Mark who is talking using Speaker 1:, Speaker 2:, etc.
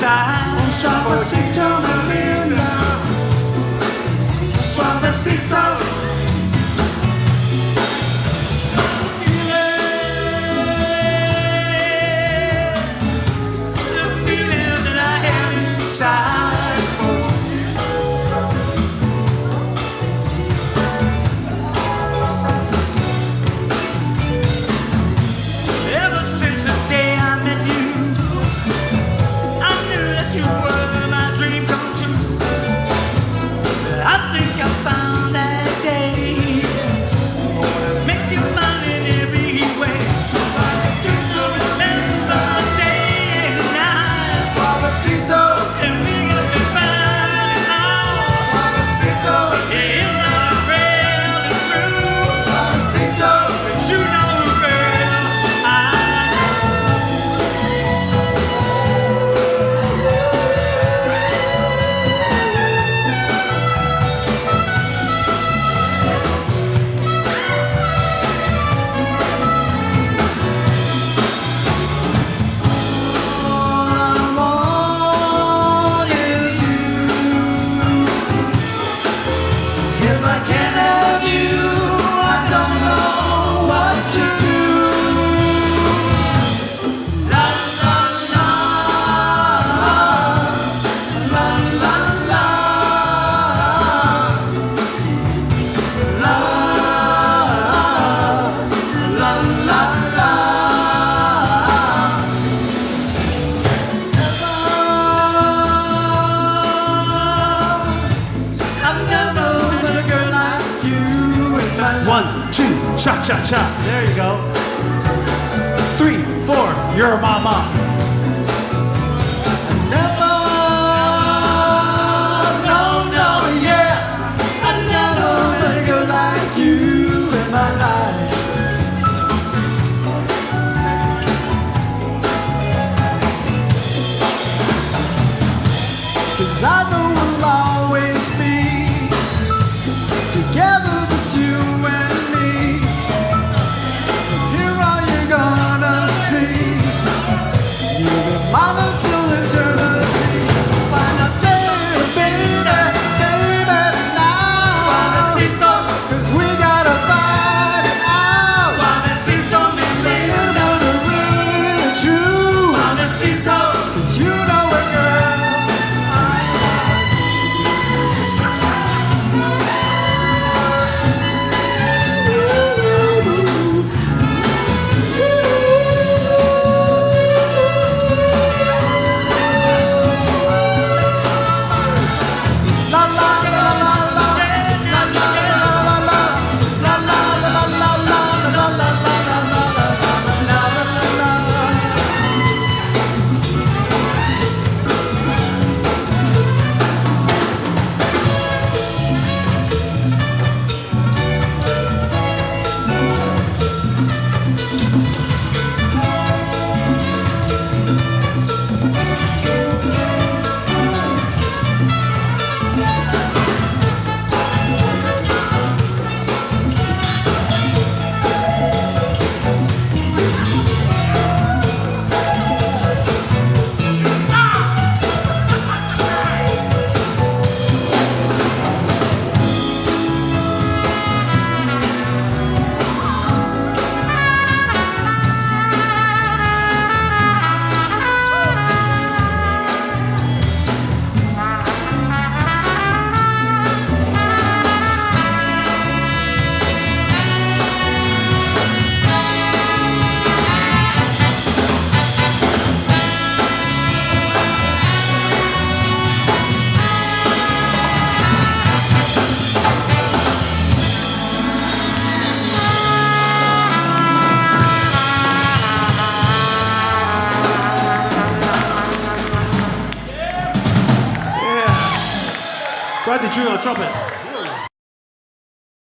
Speaker 1: inside.
Speaker 2: Suavecito, my linda. Suavecito.
Speaker 1: The feeling that I have inside. Ever since the day I met you, I knew that you were my dream come true. I think I found that day. Gonna make you mine in every way. Suavecito, remember day and night.
Speaker 2: Suavecito.
Speaker 1: And we got to find it out.
Speaker 2: Suavecito.
Speaker 1: Yeah, it's not real, it's true.
Speaker 2: Suavecito.
Speaker 1: But you know, girl, I
Speaker 2: All I want is you. If I can't have you, I don't know what to do. La la la, la la la, la la la. I've never met a girl like you in my life.
Speaker 3: 1, 2, cha cha cha. There you go. 3, 4, you're a mama.
Speaker 2: Never, no, no, yeah. I never met a girl like you in my life. Cause I know we'll always be together, just you and me. Here all you're gonna see. You'll be mine until eternity. Find ourselves, baby, baby, now.
Speaker 1: Suavecito,
Speaker 2: 'Cause we gotta find it out.
Speaker 1: suavecito, me
Speaker 2: You
Speaker 1: linda.
Speaker 2: know the real truth.
Speaker 1: Suavecito.
Speaker 2: 'Cause you know it, girl. La la la la la. La la la la la. La la la la la la. La la la la la la. La la la la.
Speaker 3: Brad DiGiulio, trumpet.